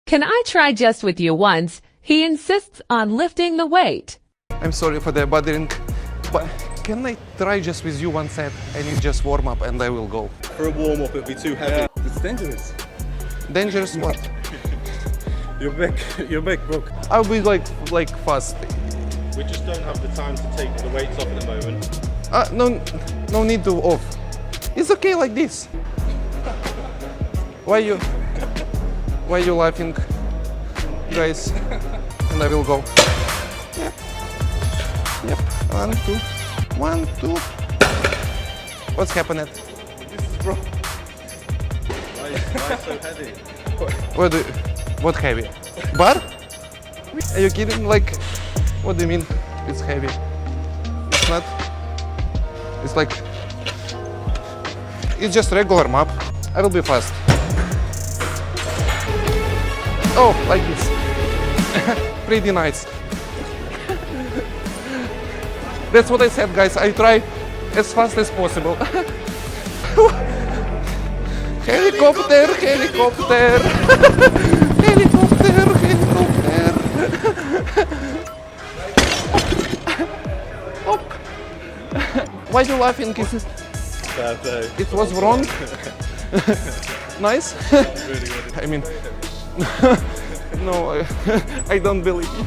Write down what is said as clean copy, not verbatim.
Can I try just with you once? He insists on lifting the weight. I'm sorry for the bothering, but can I try just with you one set? I need just warm up and I will go. For a warm up, it'd be too heavy. Yeah. It's dangerous. Dangerous what? You're big, bro. I'll be like fast. We just don't have the time to take the weights off at the moment. No need to off. It's okay like this. Why you laughing, guys? And I will go. Yep. 1, 2, 1, 2. What's happening? This is bro. Why so heavy? What heavy? Bar? Are you kidding? Like, what do you mean? It's heavy. It's not. It's like. It's just regular map. I will be fast. Oh, like this. Pretty nice. That's what I said, guys. I try as fast as possible. Helicopter, helicopter. Helicopter, helicopter. Oh. Why are you laughing? It was wrong. Nice. Really good. I mean, no, I don't believe you.